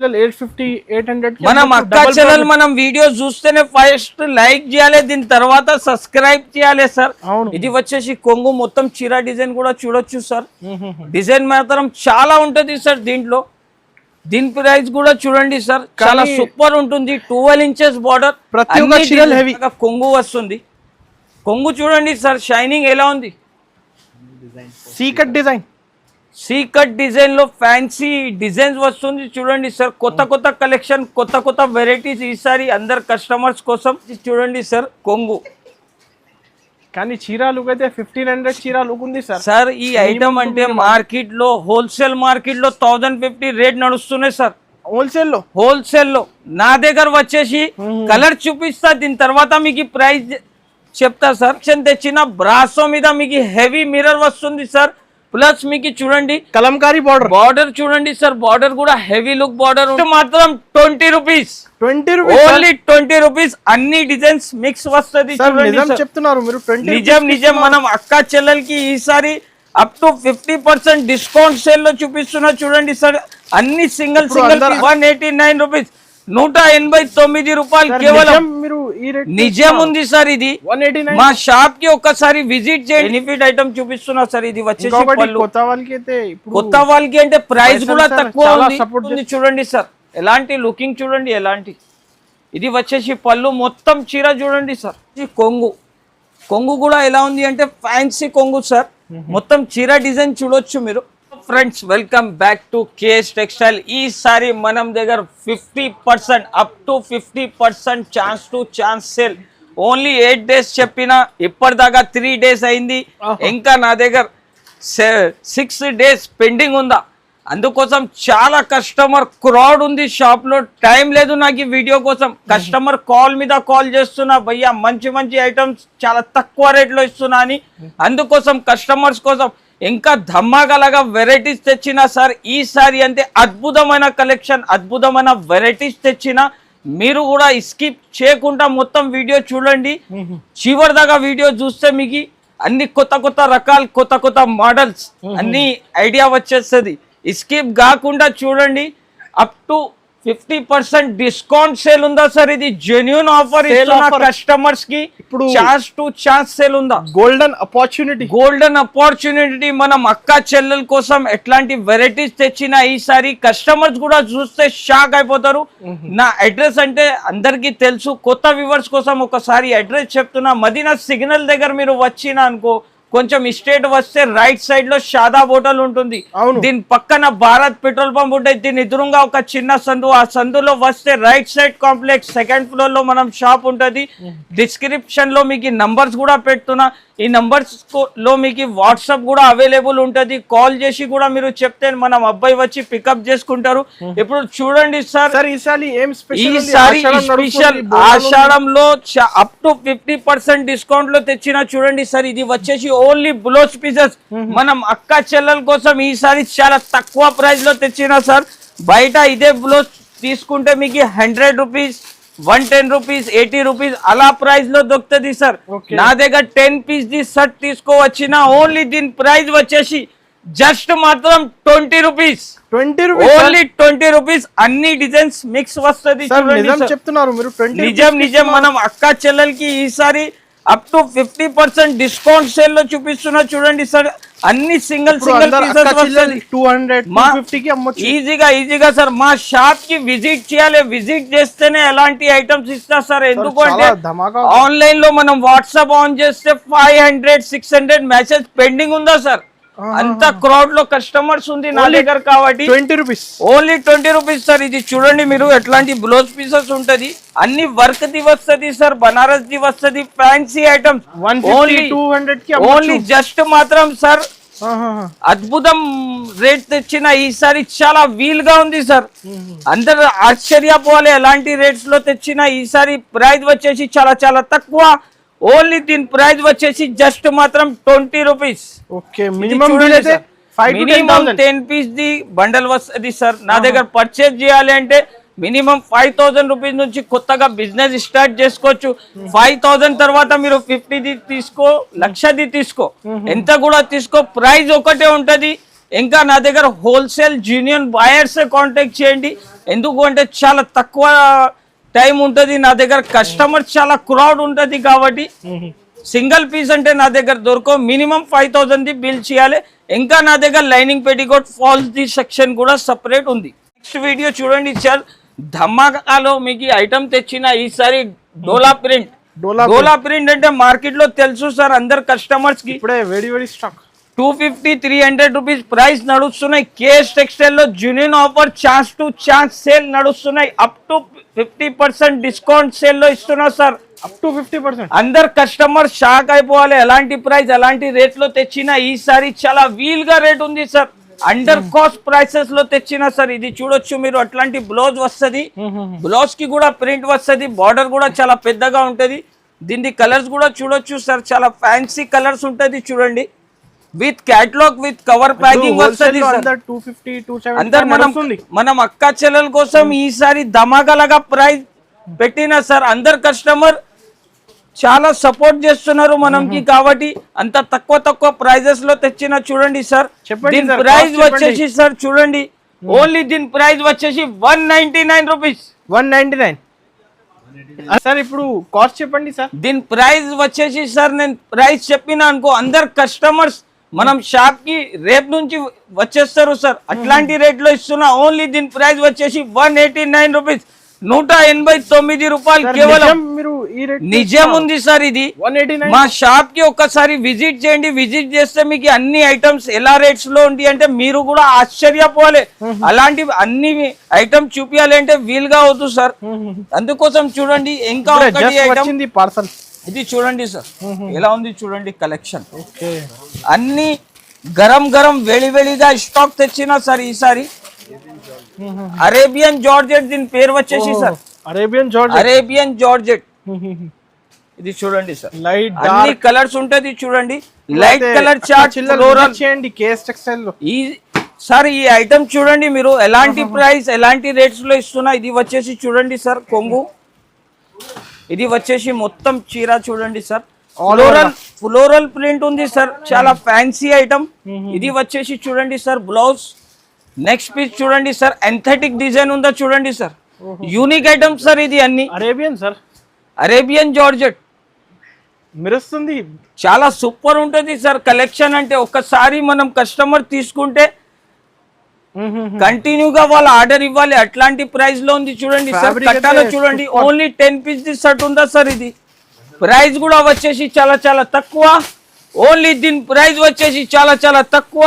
850 800 కి మనం అక్క ఛానల్ మనం వీడియోస్ చూస్తేనే ఫస్ట్ లైక్ చేయాలి, దీని తర్వాత సబ్స్క్రైబ్ చేయాలి సార్. ఇది వచ్చేసి కొంగు మొత్తం చీర డిజైన్ కూడా చూడొచ్చు సార్. డిజైన్ మాత్రం చాలా ఉంటది సార్ దీంట్లో. దీని ప్రైస్ కూడా చూడండి సార్, చాలా సూపర్ ఉంటుంది. 12 ఇంచెస్ బార్డర్, కొంగు వస్తుంది. కొంగు చూడండి సార్, షైనింగ్ ఎలా ఉంది. సీకట్ డిజైన్ లో ఫ్యాన్సీ డిజైన్స్ వస్తుంది చూడండి సార్. కొత్త కొత్త కలెక్షన్, కొత్త కొత్త వెరైటీస్ ఈసారి అందరు కస్టమర్స్ కోసం చూడండి సార్. కొంగు కానీ చీర లుక్ అయితే 1500 చీర లుక్ ఉంది సార్. సార్ ఈ ఐటమ్ అంటే మార్కెట్ లో హోల్సేల్ మార్కెట్ లో 1050 రేట్ నడుస్తున్నాయి సార్. హోల్సేల్ లో నా దగ్గర వచ్చేసి కలర్ చూపిస్తా, దీని తర్వాత మీకు ప్రైస్ చెప్తా సార్. తెచ్చిన బ్రాసో మీద మీకు హెవీ మిర్రర్ వస్తుంది సార్. ప్లస్ మీకు చూడండి కలంకారీ బార్డర్ చూడండి సార్. బార్డర్ కూడా హెవీ లుక్ బార్డర్ మాత్రం 20 రూపీస్, ఓన్లీ 20 రూపీస్. అన్ని డిజైన్స్ మిక్స్ వస్తుంది చెప్తున్నారు మీరు. నిజం మనం అక్క చెల్లెలకి ఈసారి అప్ టు 50% డిస్కౌంట్ సేల్ లో చూపిస్తున్నా చూడండి సార్. అన్ని సింగిల్ 189 రూపీస్, 189 రూపాయలు కేవలం. నిజం ఉంది సార్. ఇది మా షాప్ కి ఒక్కసారి విజిట్ చేయండి. బెనిఫిట్ ఐటమ్ చూపిస్తున్నా సార్. ఇది వచ్చేసి కొత్త వాళ్ళకి అంటే ప్రైస్ కూడా తక్కువ ఉంది చూడండి సార్. ఎలాంటి లుకింగ్ చూడండి ఎలాంటి. ఇది వచ్చేసి పళ్ళు మొత్తం చీర చూడండి సార్. కొంగు కూడా ఎలా ఉంది అంటే ఫ్యాన్సీ కొంగు సార్. మొత్తం చీర డిజైన్ చూడొచ్చు మీరు. Friends welcome back to KS textile. ఈసారి మనం దగ్గర 50% up to 50% chance to chance sale. Only 8 days చెప్పిన, ఇప్పటిదాకా 3 డేస్ అయింది. ఇంకా నా దగ్గర 6 డేస్ పెండింగ్ ఉందా. అందుకోసం చాలా కస్టమర్ క్రౌడ్ ఉంది షాప్ లో. టైం లేదు నాకు ఈ వీడియో కోసం. కస్టమర్ కాల్ మీద కాల్ చేస్తున్నా, భయ్యా మంచి మంచి ఐటమ్స్ చాలా తక్కువ రేట్లో ఇస్తున్నా అని. అందుకోసం కస్టమర్స్ కోసం ఇంకా ధమాకాలాగా వెరైటీస్ తెచ్చిన సార్. ఈసారి అంటే అద్భుతమైన కలెక్షన్, అద్భుతమైన వెరైటీస్ తెచ్చిన. మీరు కూడా స్కిప్ చేయకుండా మొత్తం వీడియో చూడండి. చివరి దాకా వీడియో చూస్తే మీకు అన్ని కొత్త కొత్త రకాలు, కొత్త కొత్త మోడల్స్ అన్ని ఐడియా వచ్చేస్తుంది. స్కిప్ కాకుండా చూడండి. అప్ టు 50% డిస్కౌంట్ సేల్ ఉందా సార్. ఇది జెన్యూన్ ఆఫర్ కస్టమర్స్ కి. ఛాన్స్ టు ఛాన్స్ సేల్ ఉందా. గోల్డెన్ ఆపర్చునిటీ మనం అక్క చెల్లెల కోసం ఎట్లాంటి వెరైటీస్ తెచ్చినా ఈసారి కస్టమర్స్ కూడా చూస్తే షాక్ అయిపోతారు. నా అడ్రస్ అంటే అందరికి తెలుసు. కొత్త వ్యూవర్స్ కోసం ఒకసారి అడ్రస్ చెప్తున్నా. మదీనా సిగ్నల్ దగ్గర మీరు వచ్చినా అనుకో, కొంచెం స్ట్రేట్ వస్తే రైట్ సైడ్ లో షాదాబ్ హోటల్ ఉంటుంది. దీని పక్కన భారత్ పెట్రోల్ పంప్ ఉంటుంది. దీని ఎదురుగా ఒక చిన్న సందు. ఆ సందులో వస్తే right side complex 2nd floor లో మనం షాప్ ఉంటుంది. డిస్క్రిప్షన్ లో మీకు నంబర్స్ కూడా పెడుతున్నా. ఈ నంబర్స్ లో మీకు వాట్సాప్ కూడా అవైలబుల్ ఉంటుంది. కాల్ చేసి కూడా మీరు చెప్తే మనం అబ్బాయి వచ్చి పికప్ చేసుకుంటారు. ఇప్పుడు చూడండి సార్, ఈసారి స్పెషల్ ఆషాఢంలో అప్ టు 50% డిస్కౌంట్ లో తెచ్చిన చూడండి సార్. ఇది వచ్చేసి ఓన్లీ బ్లౌజ్ పీసెస్ మనం అక్క చెల్లెల కోసం ఈసారి చాలా తక్కువ ప్రైస్ లో తెచ్చిన సార్. బయట ఇదే బ్లౌజ్ తీసుకుంటే మీకు 100 రూపీస్, 110 రూపీస్, 80 రూపీస్ అలా ప్రైస్ లో దొరుకుతుంది సార్. నా దగ్గర 10 పీస్ ది షర్ట్ తీసుకోవచ్చిన ఓన్లీ దీని ప్రైస్ వచ్చేసి జస్ట్ మాత్రం 20 రూపీస్, ఓన్లీ 20 రూపీస్. అన్ని డిజైన్స్ మిక్స్ వస్తుంది. నిజం మనం అక్క చెల్లెలకి ఈసారి అప్ టు 50% డిస్కౌంట్ సేల్ లో చూపిస్తున్నా చూడండి సార్. అన్ని సింగిల్ ఈజీగా సార్. మా షాప్ కి విజిట్ చేయాలి. విజిట్ చేస్తేనే ఎలాంటి ఐటమ్స్ ఇస్తా సార్. ఎందుకంటే ఆన్లైన్ లో మనం వాట్సాప్ ఆన్ చేస్తే 500-600 మెసేజ్ పెండింగ్ ఉందా సార్. అంత క్రౌడ్ లో కస్టమర్స్ ఉంది నా దగ్గర కాబట్టి ఓన్లీ 20 రూపీస్ సార్. ఇది చూడండి మీరు ఎట్లాంటి బ్లౌజ్ పీసెస్ ఉంటది. అన్ని వర్క్ ది వస్తుంది సార్, బనారస్ ది వస్తుంది, ఫ్యాన్సీ ఐటమ్స్. ఓన్లీ జస్ట్ మాత్రం సార్ అద్భుతం రేట్ తెచ్చిన ఈసారి చాలా వీలుగా ఉంది సార్. అందరు ఆశ్చర్యపోవాలి ఎలాంటి రేట్స్ లో తెచ్చిన. ఈసారి ప్రైస్ వచ్చేసి చాలా చాలా తక్కువ. ఓన్లీ దీని ప్రైస్ వచ్చేసి జస్ట్ మాత్రం 20 rupees. Minimum 10 piece the bundle వస్తుంది సార్. నా దగ్గర పర్చేజ్ చేయాలి అంటే మినిమం 5000 రూపీస్ నుంచి కొత్తగా బిజినెస్ స్టార్ట్ చేసుకోవచ్చు. 5000 తర్వాత మీరు 50ది తీసుకో, 1,00,000ది తీసుకో, ఎంత కూడా తీసుకో, ప్రైస్ ఒకటే ఉంటది. ఇంకా నా దగ్గర హోల్సేల్ జూనియర్ బయర్స్ కాంటాక్ట్ చేయండి. ఎందుకు అంటే చాలా తక్కువ టైం ఉంటుంది నా దగ్గర, కస్టమర్స్ చాలా క్రౌడ్ ఉంటుంది కాబట్టి సింగిల్ పీస్ అంటే నా దగ్గర దొరకవు. మినిమం 5000 ది బిల్ చేయాలి. ఇంకా నా దగ్గర lining petticoat falls the section కూడా సపరేట్ ఉంది. నెక్స్ట్ వీడియో చూడండి సార్, ధమాకాలో మీకు ఐటమ్ తెచ్చిన ఈసారి డోలా ప్రింట్. డోలా ప్రింట్ అంటే మార్కెట్ లో తెలుసు సార్ అందరు కస్టమర్స్ కి, ఇప్పుడే వేడి స్టాక్ 250-300 రూపీస్ ప్రైస్ నడుస్తున్నాయి. కేఎస్ టెక్స్టైల్ లో junior offer chance to chance sale నడుస్తున్నాయి. అప్ టు 50% డిస్కౌంట్ సేల్ లో ఇస్తున్నా సార్. Up to 50%. అందరు కస్టమర్ షాక్ అయిపోవాలి. ఎలాంటి ప్రైస్ ఎలాంటి రేట్ లో తెచ్చినా ఈసారి చాలా వీల్ గా రేట్ ఉంది సార్. అండర్ కాస్ట్ ప్రైసెస్ లో తెచ్చిన సార్. ఇది చూడొచ్చు మీరు, అట్లాంటి బ్లౌజ్ వస్తుంది, బ్లౌజ్ కి కూడా ప్రింట్ వస్తుంది, బార్డర్ కూడా చాలా పెద్దగా ఉంటది. దీని కలర్స్ కూడా చూడొచ్చు సార్, చాలా ఫ్యాన్సీ కలర్స్ ఉంటది చూడండి. With catalogue with cover packing వస్తుంది సార్. 250-270 అందరు మనం అక్క చెల్లెల కోసం ఈసారి ధమాకాలుగా ప్రైస్ పెట్టిన సార్. అందరు కస్టమర్ చాలా సపోర్ట్ చేస్తున్నారు మనకి కాబట్టి అంత తక్కువ ప్రైజెస్ లో తెచ్చిన చూడండి సార్. దీని ప్రైస్ వచ్చేసి సార్ చూడండి, ఓన్లీ దీని ప్రైస్ వచ్చేసి 199 రూపీస్. 199 సార్. ఇప్పుడు కాస్ట్ చెప్పండి సార్. దీని ప్రైస్ వచ్చేసి సార్, నేను ప్రైస్ చెప్పిన అనుకో అందరు కస్టమర్స్ మనం షాప్ కి రేపు నుంచి వచ్చేస్తారు సార్. అట్లాంటి రేట్ లో ఇస్తున్నా. ఓన్లీ దీని ప్రైస్ వచ్చేసి 189 రూపీస్, 189 రూపాయలు కేవలం. మీరు ఈ రేట్ నిజం ఉంది సార్. ఇది 189 మా షాప్ కి ఒక్కసారి విజిట్ చేయండి. విజిట్ చేస్తే మీకు అన్ని ఐటమ్స్ ఎలా రేట్స్ లో ఉంటాయి అంటే మీరు కూడా ఆశ్చర్యపోవాలి. అలాంటి అన్ని ఐటమ్స్ చూపించాలి అంటే వీలుగా అవుతుంది సార్. అందుకోసం చూడండి ఇంకా ఒకటి ఐటమ్ పార్సల్ ఇది చూడండి సార్, ఎలా ఉంది చూడండి కలెక్షన్. అన్ని గరం వేడిగా స్టాక్ తెచ్చిన సార్ ఈసారి. అరేబియన్ జార్జెట్ దీని పేరు వచ్చేసి సార్, అరేబియన్ జార్జెట్. ఇది చూడండి సార్, లైట్ అన్ని కలర్స్ ఉంటది చూడండి. లైట్ కలర్ చార్ట్ ఫ్లోరల్ చేయండి కేఎస్ టెక్స్టైల్ లో. ఈ సార్ ఈ ఐటమ్ చూడండి మీరు, ఎలాంటి ప్రైస్ ఎలాంటి రేట్స్ లో ఇస్తున్నా. ఇది వచ్చేసి చూడండి సార్ కొంగు, ఇది వచ్చేసి మొత్తం చీర చూడండి సార్. ఫ్లోరల్ ప్రింట్ ఉంది సార్, చాలా ఫ్యాన్సీ ఐటమ్. ఇది వచ్చేసి చూడండి సార్ బ్లౌజ్. నెక్స్ట్ పీస్ చూడండి సార్, ఎంథెటిక్ డిజైన్ ఉందా చూడండి సార్. యూనిక్ ఐటమ్ సార్ ఇది అన్ని. అరేబియన్ సార్, అరేబియన్ జార్జెట్ మెరుస్తుంది, చాలా సూపర్ ఉంటుంది సార్. కలెక్షన్ అంటే ఒక్కసారి మనం కస్టమర్ తీసుకుంటే కంటిన్యూగా వాళ్ళ ఆర్డర్ ఇవ్వాలి. అట్లాంటి ప్రైస్ లో ఉంది చూడండి సార్. కట్టాలో చూడండి, ఓన్లీ 10 పీస్ ది షర్ట్ ఉందా సార్. ఇది ప్రైస్ కూడా వచ్చేసి చాలా తక్కువ. ఓన్లీ దీని ప్రైస్ వచ్చేసి చాలా తక్కువ,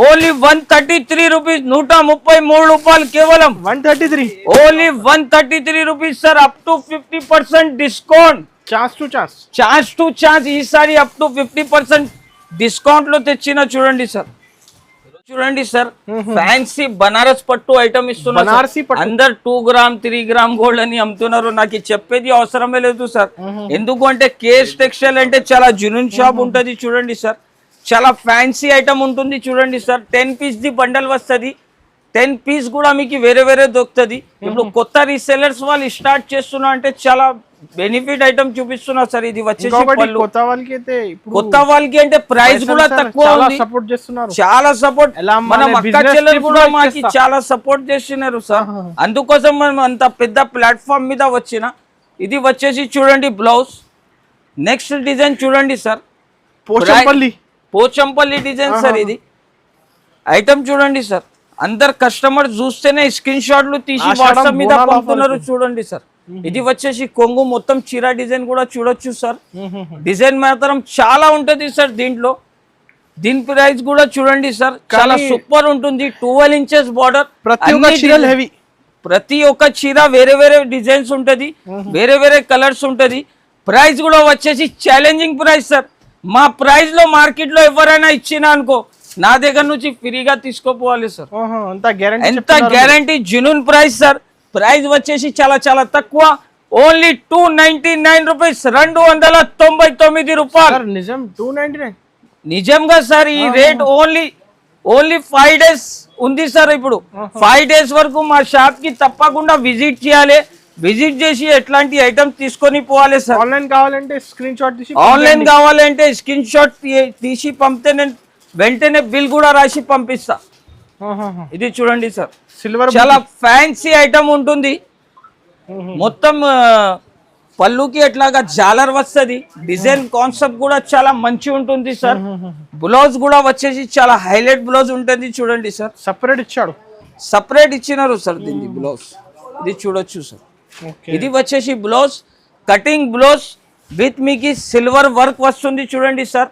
ఓన్లీ 133 రూపీస్, 133 రూపాయలు కేవలం. 133 only 133 rupees sir. Up to 50% discount, chance to chance ఈసారి అప్ టు 50% డిస్కౌంట్ లో తెచ్చిన చూడండి సార్. చూడండి సార్, ఫ్యాన్సీ బనారస్ పట్టు ఐటమ్ ఇస్తున్నారు. అందరు 2 గ్రామ్ 3 గ్రామ్ గోల్డ్ అని అమ్ముతున్నారు. నాకు చెప్పేది అవసరమే లేదు సార్. ఎందుకు అంటే కేఎస్ టెక్స్టైల్ అంటే చాలా జునూన్ షాప్ ఉంటది చూడండి సార్. చాలా ఫ్యాన్సీ ఐటమ్ ఉంటుంది చూడండి సార్. 10 పీస్ ది బండల్ వస్తుంది. 10 పీస్ కూడా మీకు వేరే దొరుకుతుంది. ఇప్పుడు కొత్త రీసెలర్స్ వాళ్ళు స్టార్ట్ చేస్తున్నా అంటే చాలా బెనిఫిట్ ఐటమ్ చూపిస్తున్నా సార్. ఇది వచ్చేసి కొత్త వాళ్ళకి అంటే ప్రైస్ కూడా తక్కువ ఉంది, చాలా సపోర్ట్. మనం అక్క చెల్లెలు కూడా మాకు చాలా సపోర్ట్ చేస్తున్నారు సార్. అందుకోసం మనం అంత పెద్ద ప్లాట్ఫామ్ మీద వచ్చిన. ఇది వచ్చేసి చూడండి బ్లౌజ్. నెక్స్ట్ డిజైన్ చూడండి సార్, పోచంపల్లి డిజైన్ సార్. ఇది ఐటమ్ చూడండి సార్. అందరు కస్టమర్ చూస్తేనే స్క్రీన్ షాట్లు తీసి వాట్సాప్ మీద పంపుతున్నారు చూడండి సార్. ఇది వచ్చేసి కొంగు, మొత్తం చీర డిజైన్ కూడా చూడొచ్చు సార్. డిజైన్ మాత్రం చాలా ఉంటది సార్ దీంట్లో. దీని ప్రైస్ కూడా చూడండి సార్, చాలా సూపర్ ఉంటుంది. 12 ఇంచెస్ బార్డర్, ప్రతి ఒక్క చీర వేరే డిజైన్స్ ఉంటది, వేరే కలర్స్ ఉంటది. ప్రైస్ కూడా వచ్చేసి ఛాలెంజింగ్ ప్రైస్ సార్. మా ప్రైస్ లో మార్కెట్ లో ఎవరైనా ఇచ్చినా అనుకో నా దగ్గర నుంచి ఫ్రీగా తీసుకోపోవాలి సార్. ఎంత guarantee, genuine price sir. Price వచ్చేసి చాలా తక్కువ, ఓన్లీ 299 రూపీస్, 299 రూపాయలు. నిజం 299 నిజంగా సార్. ఈ రేట్ ఓన్లీ 5 డేస్ ఉంది సార్. ఇప్పుడు 5 డేస్ వరకు మా షాప్ కి తప్పకుండా విజిట్ చేయాలి. విజిట్ చేసి ఎట్లాంటి ఐటమ్స్ తీసుకొని పోవాలి సార్. ఆన్లైన్ కావాలంటే స్క్రీన్ షాట్ తీసి పంపితే నేను వెంటనే బిల్ కూడా రాసి పంపిస్తా. ఇది చూడండి సార్, సిల్వర్ చాలా ఫ్యాన్సీ ఐటమ్ ఉంటుంది. మొత్తం పళ్ళుకి ఎట్లాగా జాలర్ వస్తుంది. డిజైన్ కాన్సెప్ట్ కూడా చాలా మంచి ఉంటుంది సార్. బ్లౌజ్ కూడా వచ్చేసి చాలా హైలైట్ బ్లౌజ్ ఉంటుంది. చూడండి సార్, సపరేట్ ఇచ్చాడు, సపరేట్ ఇచ్చినారు సార్ దీన్ని బ్లౌజ్. ఇది చూడొచ్చు సార్. ఇది వచ్చేసి బ్లౌజ్, కటింగ్ బ్లౌజ్ విత్ మీకు సిల్వర్ వర్క్ వస్తుంది. చూడండి సార్,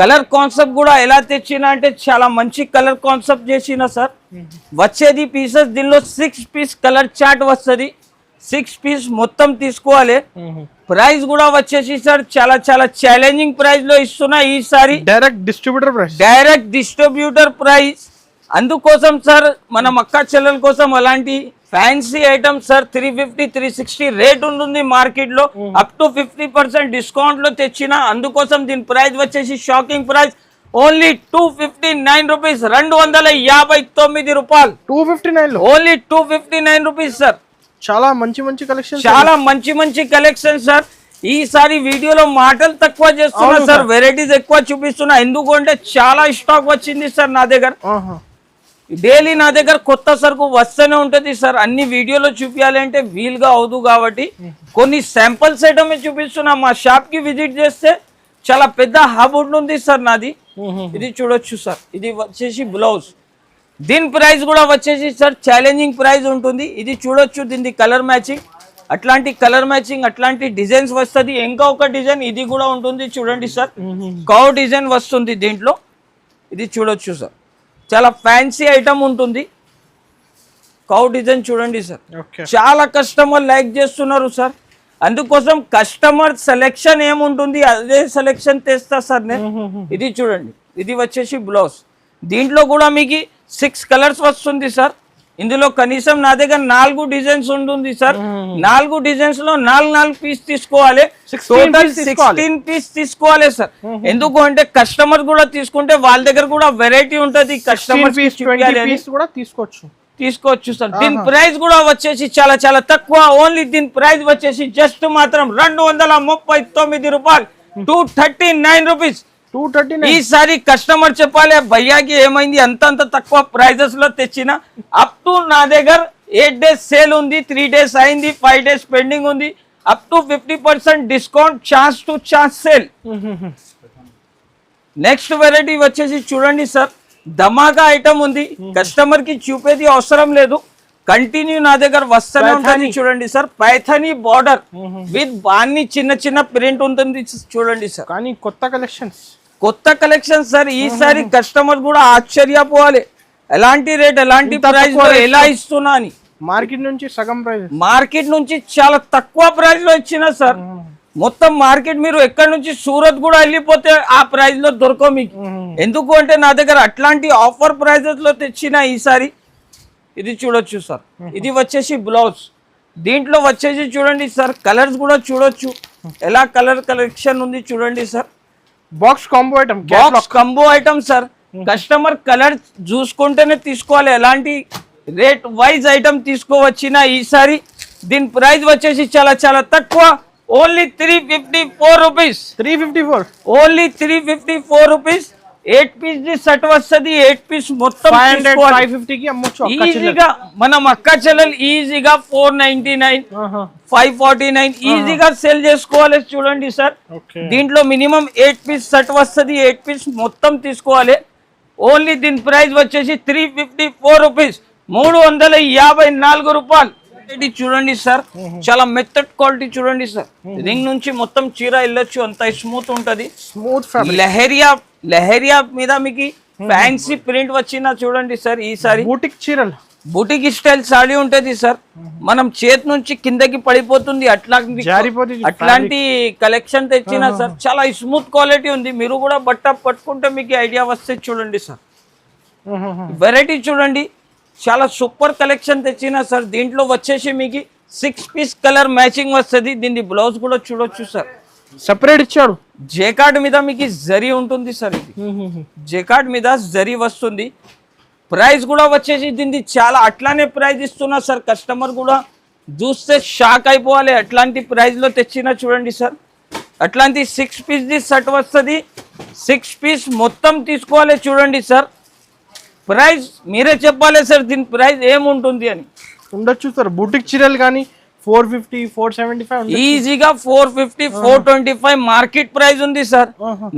కలర్ కాన్సెప్ట్ కూడా ఎలా తెచ్చినా అంటే చాలా మంచి కలర్ కాన్సెప్ట్ చేసిన సార్. వచ్చేది పీసెస్ దీనిలో 6 పీస్ కలర్ చార్ట్ వస్తుంది. 6 పీస్ మొత్తం తీసుకోవాలి. ప్రైస్ కూడా వచ్చేసి సార్ చాలా చాలా ఛాలెంజింగ్ ప్రైస్ లో ఇస్తున్నా ఈసారి. Direct distributor price, direct distributor price. అందుకోసం సార్ మన అక్క చెల్లెల కోసం అలాంటి ఫ్యాన్సీ ఐటమ్ సార్ 350 360 రేట్ ఉంటుంది మార్కెట్ లో. అప్ టు 50% డిస్కౌంట్ లో తెచ్చిన. అందుకోసం దీని ప్రైస్ వచ్చేసి షాకింగ్ ప్రైస్ ఓన్లీ 259 రూపీస్, 259 రూపాయలు. 259 లో ఓన్లీ 259 రూపీస్ సార్. చాలా మంచి మంచి కలెక్షన్, చాలా మంచి మంచి కలెక్షన్ సార్. ఈసారి వీడియోలో మాటలు తక్కువ చేస్తున్నా సార్, వెరైటీస్ ఎక్కువ చూపిస్తున్నా. ఎందుకంటే చాలా స్టాక్ వచ్చింది సార్ నా దగ్గర. డైలీ నా దగ్గర కొత్త సరుకు వస్తూనే ఉంటుంది సార్. అన్ని వీడియోలో చూపించాలి అంటే వీలుగా అవదు కాబట్టి కొన్ని శాంపుల్స్ ఐటమే చూపిస్తున్నా. మా షాప్ కి విజిట్ చేస్తే చాలా పెద్ద హబ్ ఉంటుంది సార్ నాది. ఇది చూడొచ్చు సార్, ఇది వచ్చేసి బ్లౌజ్. దీని ప్రైస్ కూడా వచ్చేసి సార్ ఛాలెంజింగ్ ప్రైస్ ఉంటుంది. ఇది చూడొచ్చు, దీని కలర్ మ్యాచింగ్, అట్లాంటి కలర్ మ్యాచింగ్, అట్లాంటి డిజైన్స్ వస్తుంది. ఇంకా ఒక డిజైన్ ఇది కూడా ఉంటుంది. చూడండి సార్, కౌ డిజైన్ వస్తుంది దీంట్లో. ఇది చూడొచ్చు సార్, చాలా ఫ్యాన్సీ ఐటమ్ ఉంటుంది. కౌ డిజైన్ చూడండి సార్, చాలా కస్టమర్ లైక్ చేస్తున్నారు సార్. అందుకోసం కస్టమర్ సెలెక్షన్ ఏముంటుంది అదే సెలెక్షన్ తెస్తా సార్ నేను. ఇది చూడండి, ఇది వచ్చేసి బ్లౌజ్. దీంట్లో కూడా మీకు 6 కలర్స్ వస్తుంది సార్. ఇందులో కనీసం నా దగ్గర 4 డిజైన్స్ ఉంటుంది సార్. 4 డిజైన్స్ లో 4 పీస్ తీసుకోవాలి. టోటల్ 16 పీస్ తీసుకోవాలి సార్. ఎందుకు అంటే కస్టమర్ కూడా తీసుకుంటే వాళ్ళ దగ్గర కూడా వెరైటీ ఉంటుంది. కస్టమర్ తీసుకోవచ్చు సార్. దీని ప్రైస్ కూడా వచ్చేసి చాలా చాలా తక్కువ. ఓన్లీ దీని ప్రైస్ వచ్చేసి జస్ట్ మాత్రం 239 రూపాయలు, 239 రూపీస్. 239. ఈసారి కస్టమర్ చెప్పాలి భయ్యాకి ఏమైంది అంత తక్కువ ప్రైజెస్ లో తెచ్చిన. అప్ టు నా దగ్గర 8 డేస్ సేల్ ఉంది, 3 డేస్ అయింది, 5 డేస్ పెండింగ్ ఉంది. Up to 50% discount, chance to chance sale. Next variety వచ్చేసి చూడండి సార్, ధమాకా ఐటమ్ ఉంది. కస్టమర్ కి చూపేది అవసరం లేదు, కంటిన్యూ నా దగ్గర వస్తూనే ఉంటుంది. చూడండి సార్, పైథానీ బార్డర్ విత్ బాన్ని చిన్న చిన్న ప్రింట్ ఉంటుంది. చూడండి సార్, కానీ కొత్త కలెక్షన్ సార్. ఈసారి కస్టమర్ కూడా ఆశ్చర్యపోవాలి ఎలాంటి రేట్ ఎలాంటి ప్రైస్ ఎలా ఇస్తున్నా అని. మార్కెట్ నుంచి సగం ప్రైస్, మార్కెట్ నుంచి చాలా తక్కువ ప్రైస్ లో ఇచ్చిన సార్. మొత్తం మార్కెట్ మీరు ఎక్కడ నుంచి సూరత్ కూడా వెళ్ళిపోతే ఆ ప్రైస్ లో దొరకవు మీకు. ఎందుకు అంటే నా దగ్గర అట్లాంటి ఆఫర్ ప్రైజెస్ లో తెచ్చిన ఈసారి. ఇది చూడొచ్చు సార్, ఇది వచ్చేసి బ్లౌజ్. దీంట్లో వచ్చేసి చూడండి సార్, కలర్స్ కూడా చూడొచ్చు ఎలా కలర్ కలెక్షన్ ఉంది. చూడండి sir, box combo item sir. Customer colour చూసుకుంటేనే తీసుకోవాలి, ఎలాంటి రేట్ వైజ్ ఐటమ్ తీసుకోవచ్చిన ఈసారి. దీని ప్రైస్ వచ్చేసి చాలా చాలా తక్కువ, only 354 rupees. 354, only 354 rupees. 8 piece the set వస్తుంది. 8 పీస్ మొత్తం 550 కి అమ్మొచ్చు ఈజీగా. మనం అక్క చెల్లెలు ఈజీగా 499 549 ఈజీగా సేల్ చేసుకోవాలి. చూడండి సార్, దీంట్లో మినిమం 8 పీస్ సెట్ వస్తుంది. 8 పీస్ మొత్తం తీసుకోవాలి. ఓన్లీ దీని ప్రైస్ వచ్చేసి 354 రూపీస్, 354 రూపాయలు. ఇది చూడండి సార్, చాలా మెత్తడ్ క్వాలిటీ. చూడండి సార్, రింగ్ నుంచి మొత్తం చీర వెళ్ళొచ్చు, అంత స్మూత్ ఉంటది. లెహరియా మీద మీకు ఫ్యాన్సీ ప్రింట్ వచ్చిన. చూడండి సార్, ఈసారి బూటిక్ చీరలు, బూటిక్ స్టైల్ సాడీ ఉంటది సార్. మనం చేతి నుంచి కిందకి పడిపోతుంది అట్లాంటి కలెక్షన్ తెచ్చిన సార్. చాలా స్మూత్ క్వాలిటీ ఉంది. మీరు కూడా బట్ట పట్టుకుంటే మీకు ఐడియా వస్తే. చూడండి సార్, వెరైటీ చూడండి, చాలా సూపర్ కలెక్షన్ తెచ్చిన సార్. దీంట్లో వచ్చేసి మీకు 6 పీస్ కలర్ మ్యాచింగ్ వస్తుంది. దీని బ్లౌజ్ కూడా చూడొచ్చు సార్, సెపరేట్ ఇచ్చాడు. జేకార్డ్ మీద మీకు జరీ ఉంటుంది సార్. ఇది జేకార్డ్ మీద జరీ వస్తుంది. ప్రైస్ కూడా వచ్చేసి దీన్ని చాలా అట్లానే ప్రైస్ ఇస్తున్నా సార్. కస్టమర్ కూడా చూస్తే షాక్ అయిపోవాలి, అట్లాంటి ప్రైస్ లో తెచ్చిన. చూడండి సార్, అట్లాంటి 6 పీస్ ది సెట్ వస్తుంది. 6 పీస్ మొత్తం తీసుకోవాలి. చూడండి సార్, ప్రైస్ మీరే చెప్పాలి సార్ దీని ప్రైస్ ఏముంటుంది అని. ఉండొచ్చు సార్ బూటిక్ చీరలు కానీ 450 475 ఈజీగా 450 425 మార్కెట్ ప్రైస్ ఉంది సార్.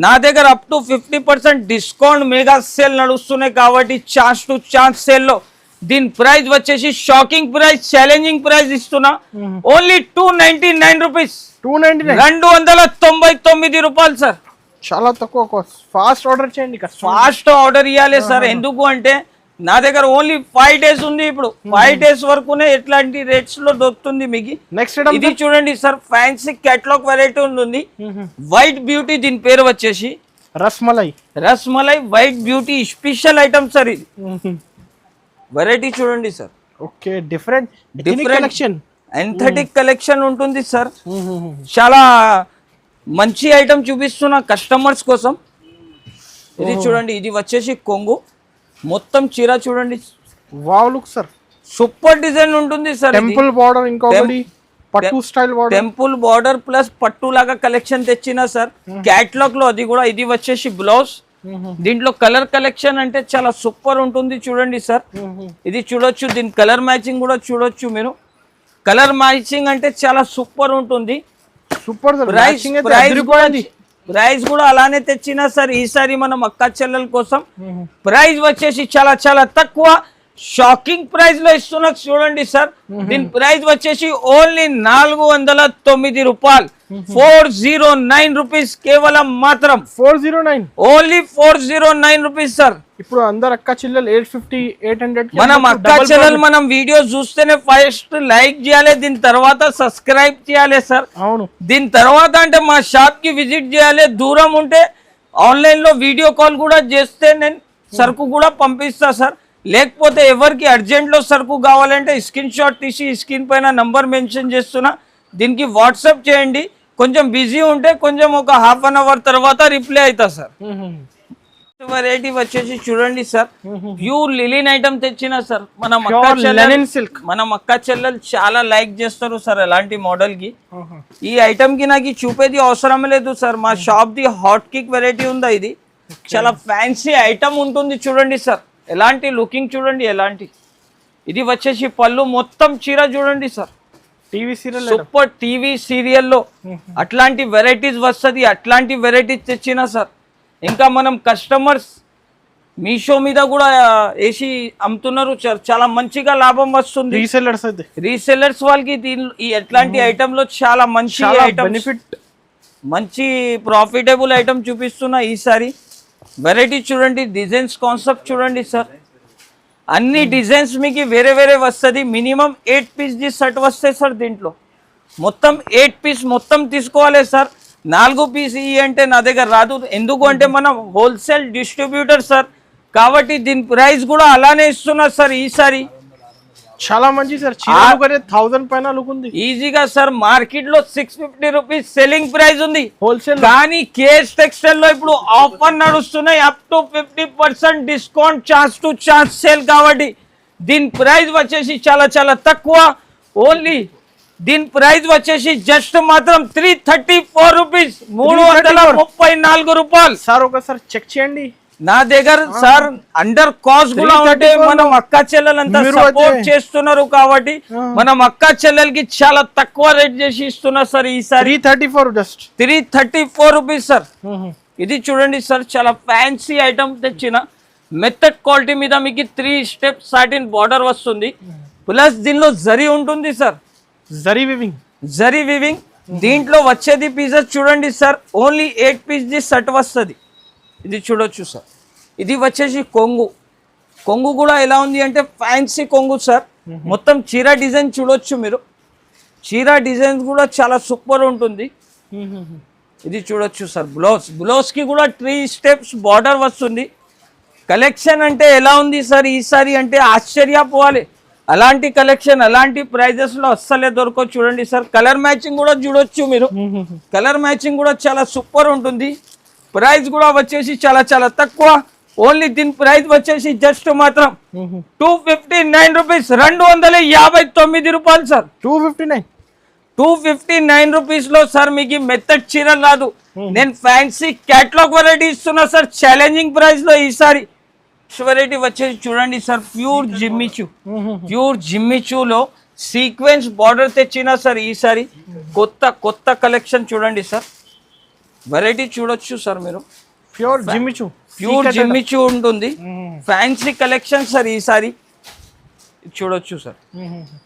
నా దగ్గర up to 50% discount mega sale నడుస్తున్నాయి కాబట్టి ఛాన్స్ టు ఛాన్స్ సేల్ లో దీని ప్రైస్ వచ్చేసి షాకింగ్ ప్రైస్, ఛాలెంజింగ్ ప్రైస్ ఇస్తున్నా. ఓన్లీ 299 రూపీస్, 299 రూపాయలు సార్. చాలా తక్కువ. ఫాస్ట్ ఆర్డర్ చేయండి, ఫాస్ట్ ఆర్డర్ ఇవ్వాలి సార్. ఎందుకు అంటే నా దగ్గర ఓన్లీ 5 డేస్ ఉంది. ఇప్పుడు 5 డేస్ వరకునే ఎట్లాంటి రేట్స్ లో దొరుకుతుంది మీకు. నెక్స్ట్ ఇది చూడండి సార్, ఫ్యాన్సీ కేటలాగ్ వెరైటీ ఉంటుంది. వైట్ బ్యూటీ దీని పేరు వచ్చేసి Rasmalai white beauty special item sir. ఇది వెరైటీ చూడండి సార్. ఓకే, డిఫరెంట్ కలెక్షన్, ఎంథెటిక్ కలెక్షన్ ఉంటుంది సార్. చాలా మంచి ఐటమ్ చూపిస్తున్నా కస్టమర్స్ కోసం. ఇది చూడండి, ఇది వచ్చేసి కొంగు మొత్తం చీర చూడండి. Wow look sir, super design ఉంటుంది సార్. టెంపుల్ బార్డర్, ఇంకొకటి పట్టు style border, temple border plus పట్టు లాగా కలెక్షన్ తెచ్చిన సార్ క్యాటలాగ్ లో. అది కూడా ఇది వచ్చేసి బ్లౌజ్. దీంట్లో కలర్ కలెక్షన్ అంటే చాలా సూపర్ ఉంటుంది చూడండి సార్. ఇది చూడొచ్చు, దీని కలర్ మ్యాచింగ్ కూడా చూడొచ్చు మీరు. కలర్ మ్యాచింగ్ అంటే చాలా సూపర్ ఉంటుంది. సూపర్ ప్రైస్ కూడా అలానే తెచ్చినా సార్. ఈసారి మనం అక్క చెల్లెల కోసం ప్రైస్ వచ్చేసి చాలా చాలా తక్కువ షాకింగ్ ప్రైస్ లో ఇస్తున్నా చూడండి సార్. దీని ప్రైస్ వచ్చేసి ఓన్లీ 409 రూపాయలు, 409 రూపీస్ కేవలం మాత్రం. 409 ఓన్లీ 409 రూపీస్ సార్. ఇప్పుడు అందరు అక్క చెల్లెలు 850 800 మనం అక్క చెల్లెలు మనం వీడియో చూస్తేనే ఫస్ట్ లైక్ చేయాలి, దీని తర్వాత సబ్స్క్రైబ్ చేయాలి సార్. అవును, దీని తర్వాత అంటే మా షాప్ కి విజిట్ చేయాలి. దూరం ఉంటే ఆన్లైన్ లో వీడియో కాల్ కూడా చేస్తే నేను సరుకు కూడా పంపిస్తా సార్. లేకపోతే ఎవరికి అర్జెంట్ లో సరుకు కావాలంటే స్క్రీన్ షాట్ తీసి స్క్రీన్ పైన నంబర్ మెన్షన్ చేస్తున్నా, దీనికి వాట్సాప్ చేయండి. కొంచెం బిజీ ఉంటే కొంచెం ఒక హాఫ్ అన్ అవర్ తర్వాత రిప్లై అవుతా సార్. వెరైటీ వచ్చేసి చూడండి సార్, ప్యూర్ లిలిన్ ఐటమ్ తెచ్చిన సార్. మన అక్క చెల్లెలు చాలా లైక్ చేస్తారు సార్ ఎలాంటి మోడల్ కి. ఈ ఐటమ్ కి నాకు చూపేది అవసరం లేదు సార్. మా shop the hot cake variety ఉందా, ఇది చాలా ఫ్యాన్సీ ఐటమ్ ఉంటుంది చూడండి సార్. ఎలాంటి లుకింగ్ చూడండి, ఎలాంటి. ఇది వచ్చేసి పళ్ళు మొత్తం చీర చూడండి sir. TV serial, super TV సీరియల్లో అట్లాంటి వెరైటీస్ వస్తుంది. అట్లాంటి వెరైటీస్ తెచ్చినా సార్. ఇంకా మనం కస్టమర్స్ మీషో మీద కూడా వేసి అమ్ముతున్నారు, చాలా మంచిగా లాభం వస్తుంది. రీసెల్లర్స్ వాళ్ళకి ఈ ఎట్లాంటి ఐటమ్ లో చాలా మంచి బెనిఫిట్, మంచి ప్రాఫిటబుల్ ఐటమ్ చూపిస్తున్నా ఈసారి. వెరైటీ చూడండి, డిజైన్స్ కాన్సెప్ట్ చూడండి సార్. అన్ని డిజైన్స్ మీకు వేరే వేరే వస్తుంది. మినిమం 8 పీస్ ది సెట్ వస్తాయి సార్. దీంట్లో మొత్తం 8 పీస్ మొత్తం తీసుకోవాలి సార్. 4 పీస్ ఇవి అంటే నా దగ్గర రాదు. ఎందుకు అంటే మనం హోల్సేల్ డిస్ట్రిబ్యూటర్ సార్, కాబట్టి దీని ప్రైస్ కూడా అలానే ఇస్తున్నారు సార్ ఈసారి. చాలా మంచి సార్, 1000 పైన లుక్ ఉంది ఈజీగా సార్. మార్కెట్ లో 650 రూపీస్ సెల్లింగ్ ప్రైస్ ఉంది హోల్సేల్, కానీ కేఎస్ టెక్స్టైల్ లో ఇప్పుడు ఆఫర్ నడుస్తున్నాయి. Up to 50% discount, chance to chance sale కాబట్టి దీని ప్రైస్ వచ్చేసి చాలా చాలా తక్కువ. ఓన్లీ దీని ప్రైస్ వచ్చేసి జస్ట్ మాత్రం 334 రూపీస్, 334 రూపాయలు సార్. ఒకసారి చెక్ చేయండి. నా దగ్గర సార్ అండర్ కాస్ట్ కూడా ఉంటే మనం అక్క చెల్లెలంతా సపోర్ట్ చేస్తున్నారు కాబట్టి మనం అక్క చెల్లెలకి చాలా తక్కువ రేట్ చేసి ఇస్తున్నా సార్ ఈసారి. 334 రూపీస్ సార్. ఇది చూడండి సార్, చాలా ఫ్యాన్సీ ఐటమ్ తెచ్చిన. మెథడ్ క్వాలిటీ మీద మీకు 3 స్టెప్ సాటిన్ బార్డర్ వస్తుంది, ప్లస్ దీనిలో జరీ ఉంటుంది సార్. జరీ వివింగ్ దీంట్లో వచ్చేది పీసెస్ చూడండి sir. Only 8 piece the set వస్తుంది. ఇది చూడొచ్చు సార్. ఇది వచ్చేసి కొంగు. కొంగు కూడా ఎలా ఉంది అంటే ఫ్యాన్సీ కొంగు సార్. మొత్తం చీర డిజైన్ చూడొచ్చు మీరు. చీర డిజైన్ కూడా చాలా సూపర్ ఉంటుంది. ఇది చూడొచ్చు సార్. బ్లౌజ్ కి కూడా 3 స్టెప్స్ బార్డర్ వస్తుంది. కలెక్షన్ అంటే ఎలా ఉంది సార్ ఈసారి అంటే ఆశ్చర్యపోవాలి. అలాంటి కలెక్షన్ అలాంటి ప్రైజెస్ లో అస్సలే దొరకవు చూడండి సార్. కలర్ మ్యాచింగ్ కూడా చూడొచ్చు మీరు. కలర్ మ్యాచింగ్ కూడా చాలా సూపర్ ఉంటుంది. ప్రైస్ కూడా వచ్చేసి చాలా చాలా తక్కువ. ఓన్లీ దీని ప్రైస్ వచ్చేసి జస్ట్ మాత్రం 259 రూపీస్, 259 రూపాయలు సార్. 259 259 రూపీస్ లో సార్ మీకు మెత్తడ్ చీరలు రాదు. నేను ఫ్యాన్సీ క్యాటలాగ్ వెరైటీ ఇస్తున్నా సార్ ఛాలెంజింగ్ ప్రైస్ లో. ఈసారి వెరైటీ వచ్చేసి చూడండి సార్, ప్యూర్ జిమ్మిచూలో సీక్వెన్స్ బార్డర్ తెచ్చినా సార్. ఈసారి కొత్త కలెక్షన్ చూడండి సార్, వెరైటీ చూడొచ్చు సార్ మీరు. ప్యూర్ జిమ్మిచూ ఉంటుంది, ఫ్యాన్సీ కలెక్షన్ సార్. ఈసారి చూడొచ్చు సార్.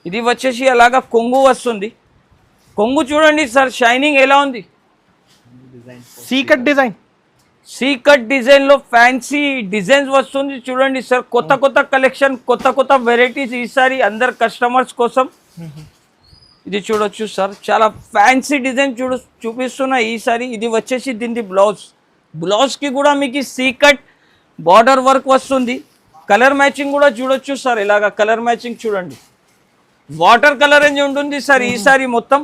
ఇది వచ్చేసి అలాగా కొంగు వస్తుంది. కొంగు చూడండి సార్, షైనింగ్ ఎలా ఉంది. సీకట్ డిజైన్ లో ఫ్యాన్సీ డిజైన్స్ వస్తుంది చూడండి సార్. కొత్త కలెక్షన్, కొత్త వెరైటీస్ ఈసారి అందరు కస్టమర్స్ కోసం. ఇది చూడొచ్చు సార్, చాలా ఫ్యాన్సీ డిజైన్ చూపిస్తున్నా ఈసారి. ఇది వచ్చేసి దీని బ్లౌజ్ కి కూడా మీకు సీకట్ బార్డర్ వర్క్ వస్తుంది. కలర్ మ్యాచింగ్ కూడా చూడొచ్చు సార్, ఇలాగా కలర్ మ్యాచింగ్ చూడండి. వాటర్ కలర్ రేంజ్ ఉంటుంది సార్ ఈసారి మొత్తం.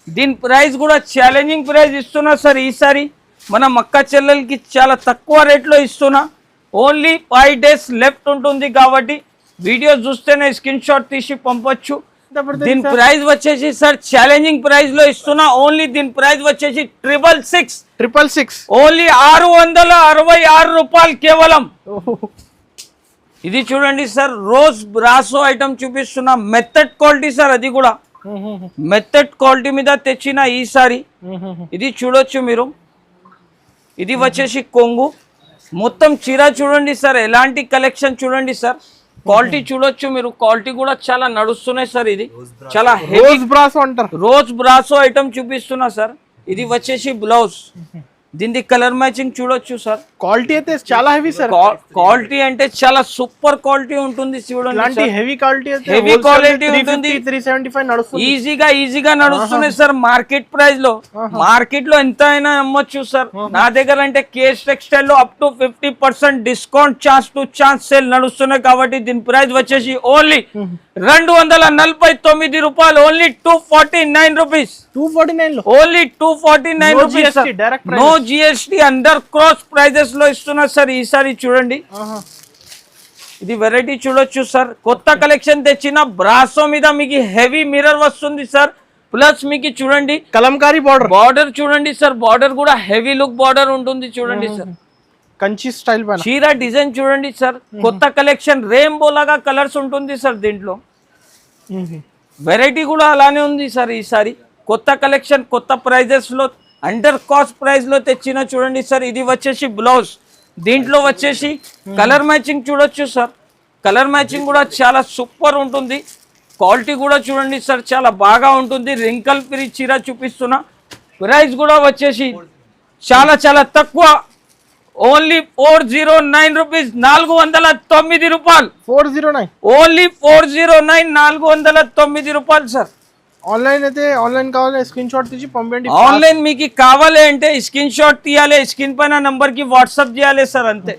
దీని ప్రైస్ కూడా ఛాలెంజింగ్ ప్రైస్ ఇస్తున్నా సార్ ఈసారి. మన అక్క చెల్లెలకి చాలా తక్కువ రేట్లో ఇస్తున్నా. ఓన్లీ 5 days లెఫ్ట్ ఉంటుంది కాబట్టి వీడియో చూస్తేనే స్క్రీన్ షాట్ తీసి పంపొచ్చు. దీని ప్రైస్ వచ్చేసి సార్ ఛాలెంజింగ్ ప్రైస్ లో ఇస్తున్నా. ఓన్లీ దీని ప్రైస్ వచ్చేసి 666. ఓన్లీ 666 రూపాయలు కేవలం. ఇది చూడండి సార్, రోజ్ బ్రాసో ఐటమ్ చూపిస్తున్నా. మెథడ్ క్వాలిటీ సార్, అది కూడా మెథడ్ క్వాలిటీ మీద తెచ్చిన ఈసారి. ఇది చూడొచ్చు మీరు. ఇది వచ్చేసి కొంగు. మొత్తం చీర చూడండి సార్, ఎలాంటి కలెక్షన్ చూడండి సార్. క్వాలిటీ చూడొచ్చు మీరు, క్వాలిటీ కూడా చాలా నడుస్తున్నాయి సార్. ఇది చాలా రోజ్ బ్రాసో ఐటమ్ చూపిస్తున్నా సార్. ఇది వచ్చేసి బ్లౌజ్. దీని కలర్ మ్యాచింగ్ చూడొచ్చు సార్. క్వాలిటీ అయితే చాలా హెవీ సార్. క్వాలిటీ అంటే చాలా సూపర్ క్వాలిటీ ఉంటుంది చూడండి. హెవీ క్వాలిటీ ఉంటుంది. 375 నడుస్తుంది. ఈజీగా నడుస్తున్నాయి సార్. మార్కెట్ లో ఎంత అయినా అమ్మొచ్చు సార్. నా దగ్గర అంటే కేఎస్ టెక్స్టైల్ లో up to 50% discount, chance sale నడుస్తున్నాయి కాబట్టి దీని ప్రైస్ వచ్చేసి ఓన్లీ 249 రూపాయలు. Only 249 rupees. Only 249 rupees. No GST, under cross prices లో ఇస్తున్నా సార్ ఈసారి. చూడండి, ఇది వెరైటీ చూడొచ్చు సార్. కొత్త కలెక్షన్ తెచ్చిన బ్రాసో మీద మీకు హెవీ మిర్రర్ వస్తుంది సార్. ప్లస్ మీకు చూడండి కలంకారీ బార్డర్ చూడండి సార్. బార్డర్ కూడా హెవీ లుక్ బార్డర్ ఉంటుంది చూడండి సార్. కంచి స్టైల్ చీర డిజైన్ చూడండి సార్. కొత్త కలెక్షన్ రెయిన్బో లాగా కలర్స్ ఉంటుంది సార్ దీంట్లో. వెరైటీ కూడా అలానే ఉంది సార్ ఈసారి. కొత్త కలెక్షన్, కొత్త ప్రైజెస్ లో, అండర్ కాస్ట్ ప్రైస్ లో తెచ్చిన చూడండి సార్. ఇది వచ్చేసి బ్లౌజ్. దీంట్లో వచ్చేసి కలర్ మ్యాచింగ్ చూడొచ్చు సార్. కలర్ మ్యాచింగ్ కూడా చాలా సూపర్ ఉంటుంది. క్వాలిటీ కూడా చూడండి సార్, చాలా బాగా ఉంటుంది. రింకల్ ఫ్రీ చీర చూపిస్తున్నా. ప్రైస్ కూడా వచ్చేసి చాలా తక్కువ. Only 409 rupees. 409 రూపాయలు. 409. ఓన్లీ 409, 409 రూపాయలు సార్. ఆన్లైన్ అయితే ఆన్లైన్ కావాలి, స్క్రీన్ షాట్ తీసి పంపండి. ఆన్లైన్ మీకు కావాలి అంటే స్క్రీన్ షాట్ తీయాలి, స్క్రీన్ పైన నంబర్ కి వాట్సాప్ చేయాలి సార్, అంతే.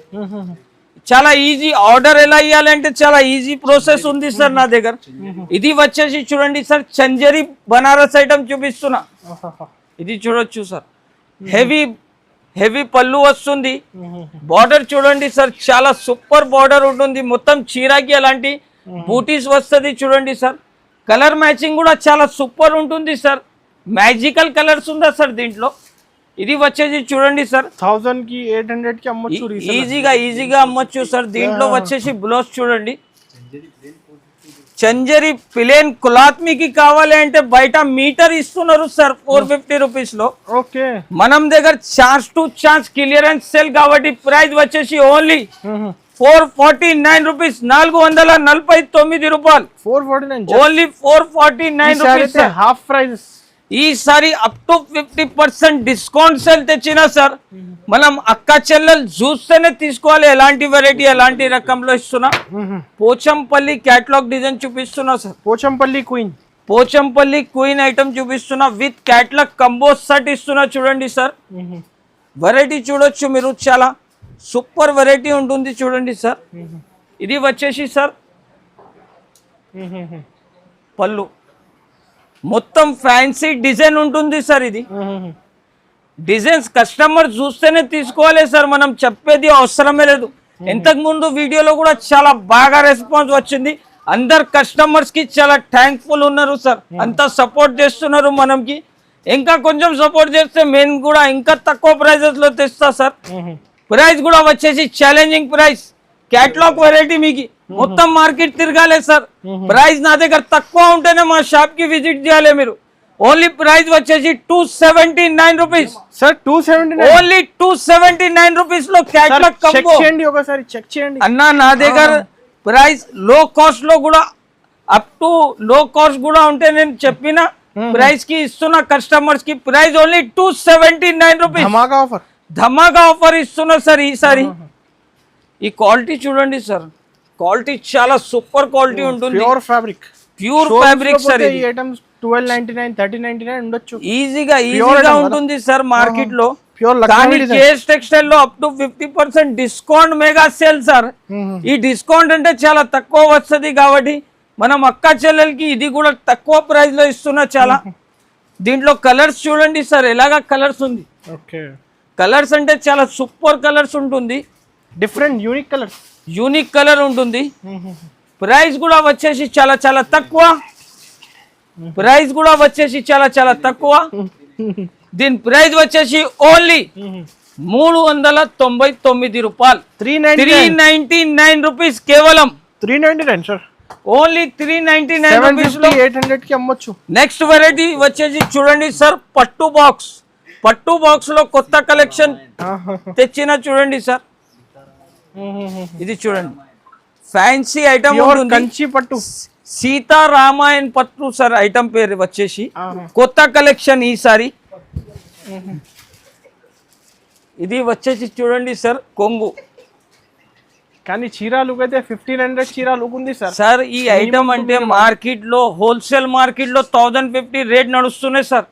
చాలా ఈజీ. ఆర్డర్ ఎలా ఇవ్వాలంటే చాలా ఈజీ ప్రాసెస్ ఉంది సార్ నా దగ్గర. ఇది వచ్చేసి చూడండి సార్, చంజరి బనారస్ ఐటమ్ చూపిస్తున్నా. ఇది చూడొచ్చు సార్, హెవీ పళ్ళు వస్తుంది. బార్డర్ చూడండి సార్, చాలా సూపర్ బార్డర్ ఉంటుంది. మొత్తం చీరకి అలాంటి బూటీస్ వస్తుంది చూడండి సార్. కలర్ మ్యాచింగ్ కూడా చాలా సూపర్ ఉంటుంది సార్. మ్యాజికల్ కలర్స్ ఉందా సార్ దీంట్లో. ఇది వచ్చేసి చూడండి సార్, 1000 కి 800 కి అమ్మొచ్చు. ఈజీగా అమ్మొచ్చు సార్. దీంట్లో వచ్చేసి బ్లౌజ్ చూడండి, చంజరి ప్లేన్ క్లాత్ మీకు కావాలి అంటే బయట మీటర్ ఇస్తున్నారు సార్ 450 రూపీస్ లో. ఓకే, మనం దగ్గర ఛాన్స్ క్లియరెన్స్ సేల్ కాబట్టి ప్రైస్ వచ్చేసి ఓన్లీ 449 రూపీస్. 449 రూపాయలు. 449. Only 449 rupees. Half price. ఈసారి అప్ టు 50% డిస్కౌంట్ సేల్ తెచ్చినా సార్. మనం అక్క చెల్లెలు చూస్తేనే తీసుకోవాలి. ఎలాంటి వెరైటీ, ఎలాంటి రకంలో ఇస్తున్నా. పోచంపల్లి క్యాటలాగ్ డిజైన్ చూపిస్తున్నా సార్. పోచంపల్లి క్వీన్ ఐటమ్ చూపిస్తున్నా. విత్ క్యాటలాగ్ కంబో సెట్ ఇస్తున్నా చూడండి సార్. వెరైటీ చూడొచ్చు మీరు, చాలా సూపర్ వెరైటీ ఉంటుంది చూడండి సార్. ఇది వచ్చేసి సార్ పళ్ళు, మొత్తం ఫ్యాన్సీ డిజైన్ ఉంటుంది సార్. ఇది డిజైన్స్ కస్టమర్ చూస్తేనే తీసుకోవాలి సార్, మనం చెప్పేది అవసరమే లేదు. ఇంతకు ముందు వీడియోలో కూడా చాలా బాగా రెస్పాన్స్ వచ్చింది. అందరు కస్టమర్స్ కి చాలా థ్యాంక్ఫుల్ ఉన్నారు సార్, అంతా సపోర్ట్ చేస్తున్నారు మనకి. ఇంకా కొంచెం సపోర్ట్ చేస్తే మేము కూడా ఇంకా తక్కువ ప్రైజెస్ లో తెస్తా సార్. ప్రైస్ కూడా వచ్చేసి ఛాలెంజింగ్ ప్రైస్, క్యాటలాగ్ వెరైటీ మీకు మొత్తం మార్కెట్ తిరగాలి సార్. ప్రైస్ నా దగ్గర తక్కువ ఉంటేనే మా షాప్ కి విజిట్ చేయాలి మీరు. ఓన్లీ ప్రైస్ వచ్చేసి 279 రూపీస్ సార్. 279 ఓన్లీ 279 రూపీస్ లో క్యాటలాగ్ కంబో. ఒకసారి చెక్ చేయండి అన్నా. నా దగ్గర ప్రైస్ లో కాస్ట్ లో కూడా అప్ టు లో కాస్ట్ కూడా ఉంటే నేను చెప్పిన ప్రైస్ కి ఇస్తున్నా కస్టమర్స్ కి. ప్రైస్ ఓన్లీ 279 రూపీస్ ధమాకా ఆఫర్ ఇస్తున్నా సార్ ఈసారి. ఈ క్వాలిటీ చూడండి సార్, క్వాలిటీ చాలా సూపర్ క్వాలిటీ ఉంటుంది. Pure fabric sir. ఈ ఐటమ్స్ 1299 1399 ఉండొచ్చు. ఈజీగా ఉంటుంది సార్ మార్కెట్ లో. కానీ కేఎస్ టెక్స్టైల్ లో up to 50% discount mega sale sir. ఈ డిస్కౌంట్ అంటే చాలా తక్కువ వస్తుంది కాబట్టి మనం అక్క చెల్లెలకి ఇది కూడా తక్కువ ప్రైస్ లో ఇస్తున్నా చాలా. దీంట్లో కలర్స్ చూడండి సార్, ఎలాగా కలర్స్ ఉంది. కలర్స్ అంటే చాలా సూపర్ కలర్స్ ఉంటుంది, డిఫరెంట్ యూనిక్ కలర్ ఉంటుంది. ప్రైస్ కూడా వచ్చేసి చాలా చాలా తక్కువ. దీని ప్రైస్ వచ్చేసి ఓన్లీ 399 రూపాయలు. 399 రూపీస్ కేవలం. 399 సార్. ఓన్లీ 399 రూపీస్ లో 800 కి అమ్మొచ్చు. నెక్స్ట్ వెరైటీ వచ్చేసి చూడండి సార్, పట్టు బాక్స్ లో కొత్త కలెక్షన్ తెచ్చిన చూడండి సార్. ఇది చూడండి, ఫ్యాన్సీ ఐటమ్ కంచి పట్టు, సీతారామాయణ పట్టు సార్. ఐటమ్ పేరు వచ్చేసి కొత్త కలెక్షన్ ఈసారి. ఇది వచ్చేసి చూడండి సార్ కొంగు. కానీ చీర లుక్ అయితే 1500 చీర లుక్ ఉంది సార్. సార్ ఈ ఐటమ్ అంటే మార్కెట్ లో హోల్సేల్ మార్కెట్ లో 1050 రేట్ నడుస్తున్నాయి సార్.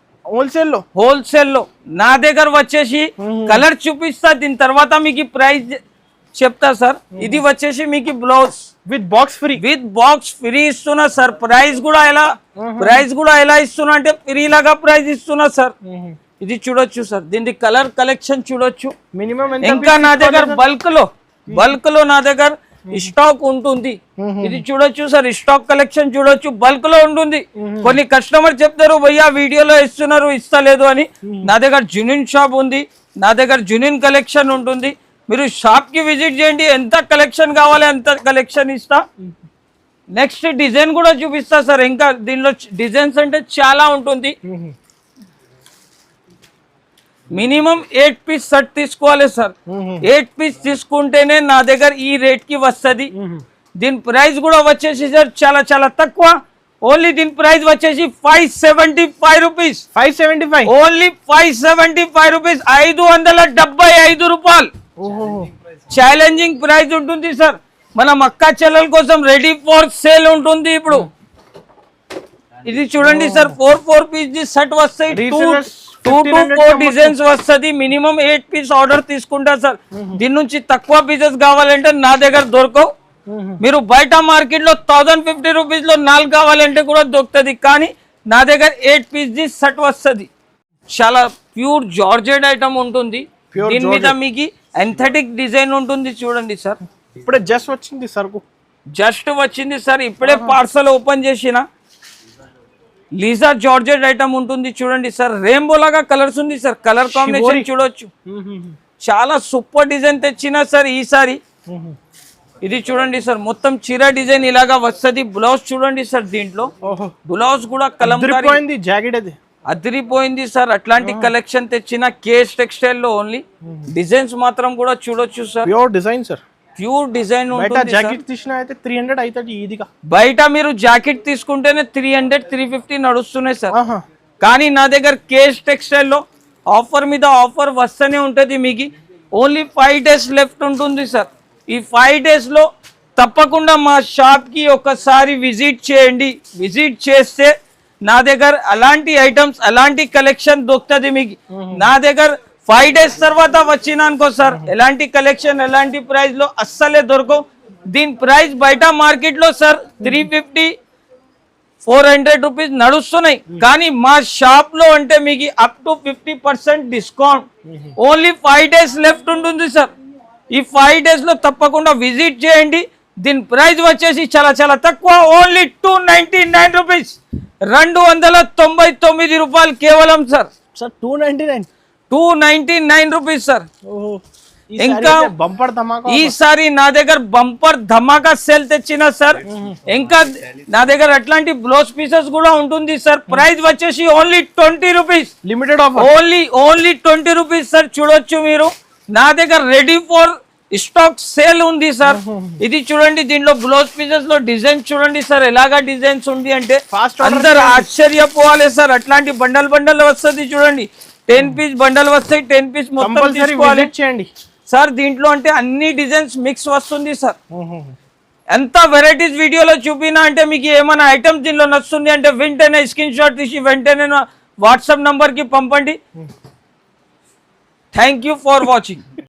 హోల్సేల్ లో నా దగ్గర వచ్చేసి కలర్ చూపిస్తా, దీని తర్వాత మీకు ప్రైస్ చెప్తా సార్. ఇది వచ్చేసి మీకు బ్లౌజ్ విత్ బాక్స్ ఫ్రీ ఇస్తున్నా సార్. ప్రైస్ కూడా ఎలా ఇస్తున్నా అంటే ఫ్రీ లాగా ప్రైస్ ఇస్తున్నా సార్. ఇది చూడొచ్చు సార్, దీని కలర్ కలెక్షన్ చూడొచ్చు. మినిమం ఇంకా నా దగ్గర బల్క్ లో నా దగ్గర స్టాక్ ఉంటుంది. ఇది చూడొచ్చు సార్, స్టాక్ కలెక్షన్ చూడొచ్చు, బల్క్ లో ఉంటుంది. కొన్ని కస్టమర్ చెప్తారు భయ్యా వీడియోలో ఇస్తున్నారు ఇస్తలేదు అని. నా దగ్గర జునిన్ షాప్ ఉంది, నా దగ్గర జునిన్ కలెక్షన్ ఉంటుంది. మీరు షాప్ కి విజిట్ చేయండి, ఎంత కలెక్షన్ కావాలి అంత కలెక్షన్ ఇస్తా. నెక్స్ట్ డిజైన్ కూడా చూపిస్తా సార్. ఇంకా దీనిలో డిజైన్స్ అంటే చాలా ఉంటుంది. మినిమం 8 పీస్ సెట్ తీసుకోవాలి సార్. 8 పీస్ తీసుకుంటేనే నా దగ్గర ఈ రేట్ కి వస్తుంది. దీని ప్రైస్ కూడా వచ్చేసి సార్ చాలా చాలా తక్కువ. ఓన్లీ దీని ప్రైస్ వచ్చేసి 575 రూపీస్. ఓన్లీ 575 రూపీస్, 575 రూపాయలు. ఛాలెంజింగ్ ప్రైస్ ఉంటుంది సార్. మన అక్క చెల్లెల కోసం రెడీ ఫర్ సేల్ ఉంటుంది ఇప్పుడు. ఇది చూడండి సార్, 4 పీస్ సెట్ వస్తాయి. 2 to 4 డిజైన్స్ వస్తుంది. మినిమం 8 పీస్ ఆర్డర్ తీసుకుంటా సార్. దీని నుంచి తక్కువ పీసెస్ కావాలంటే నా దగ్గర దొరకవు. మీరు బయట మార్కెట్ లో 1050 రూపీస్ లో 4 కావాలంటే కూడా దొరుకుతుంది. కానీ నా దగ్గర 8 పీస్ సెట్ వస్తుంది. చాలా ప్యూర్ జార్జెట్ ఐటమ్ ఉంటుంది. దీని మీద మీకు ఎంథెటిక్ డిజైన్ ఉంటుంది చూడండి సార్. ఇప్పుడే జస్ట్ వచ్చింది సార్. ఇప్పుడే పార్సల్ ఓపెన్ చేసిన లీజా జార్జెట్ ఐటమ్ ఉంటుంది చూడండి సార్. రెయిన్బో లాగా కలర్స్ ఉంది సార్, కలర్ కాంబినేషన్ చూడొచ్చు. చాలా సూపర్ డిజైన్ తెచ్చిన సార్ ఈసారి. ఇది చూడండి సార్, మొత్తం చీర డిజైన్ ఇలాగా వస్తుంది. బ్లౌజ్ చూడండి సార్, దీంట్లో బ్లౌజ్ కూడా కలంకారీ జాకెట్ అదిరిపోయింది సార్. అట్లాంటి కలెక్షన్ తెచ్చిన కేఎస్ టెక్స్టైల్ లో ఓన్లీ. డిజైన్స్ మాత్రం కూడా చూడొచ్చు సార్, ప్యూర్ డిజైన్ ఉంటుంది. జాకెట్ తీసినా అయితే 300 అవుతుంది ఈజీగా. బయట మీరు జాకెట్ తీసుకుంటేనే 300 350 నడుస్తున్నాయి సార్. కానీ నా దగ్గర కేఎస్ టెక్స్టైల్ లో ఆఫర్ మీద ఆఫర్ వస్తూనే ఉంటుంది. మీకు ఓన్లీ 5 డేస్ లెఫ్ట్ ఉంటుంది సార్. ఈ 5 డేస్ లో తప్పకుండా మా షాప్ కి ఒకసారి విజిట్ చేయండి. విజిట్ చేస్తే నా దగ్గర అలాంటి ఐటమ్స్ అలాంటి కలెక్షన్ దొరుకుతుంది మీకు. నా దగ్గర 5 డేస్ తర్వాత వచ్చినానుకో సార్, ఎలాంటి కలెక్షన్ ఎలాంటి ప్రైస్ లో అస్సలే దొరకవు. దీని ప్రైస్ బయట మార్కెట్ లో సార్ 350 400 రూపీస్ నడుస్తున్నాయి. కానీ మా షాప్ లో అంటే మీకు up to 50% discount. Only 5 days left ఉంటుంది సార్. ఈ 5 డేస్ లో తప్పకుండా విజిట్ చేయండి. దీని ప్రైస్ వచ్చేసి చాలా చాలా తక్కువ, ఓన్లీ 299 రూపీస్, 299 రూపాయలు కేవలం సార్. సార్ 299. 299 rupees sir. ఇంకా బంపర్ ధమాకా ఈసారి నా దగ్గర బంపర్ ధమాకా సేల్ తెచ్చిన సార్. ఇంకా నా దగ్గర అట్లాంటి బ్లౌజ్ పీసెస్ కూడా ఉంటుంది సార్. ప్రైస్ వచ్చేసి only 20 rupees, limited offer. Only 20 rupees sir. చూడొచ్చు మీరు, నా దగ్గర రెడీ ఫర్ స్టాక్ సేల్ ఉంది సార్. ఇది చూడండి, దీంట్లో బ్లౌజ్ పీసెస్ లో డిజైన్ చూడండి సార్, ఎలాగా డిజైన్స్ ఉంది అంటే అందరు ఆశ్చర్యపోవాలి సార్. అట్లాంటి బండల్ వస్తుంది చూడండి, 10 పీస్ బండల్ వస్తాయి, 10 పీస్ మొత్తం తీసుకోవాలి చేయండి సార్. దీంట్లో అంటే అన్ని డిజైన్స్ మిక్స్ వస్తుంది సార్. ఎంత వెరైటీస్ వీడియోలో చూపినా అంటే మీకు ఏమైనా ఐటమ్స్ దీనిలో నచ్చుతుంది అంటే వెంటనే స్క్రీన్ షాట్ తీసి వెంటనే వాట్సాప్ నంబర్ కి పంపండి. Thank you for watching.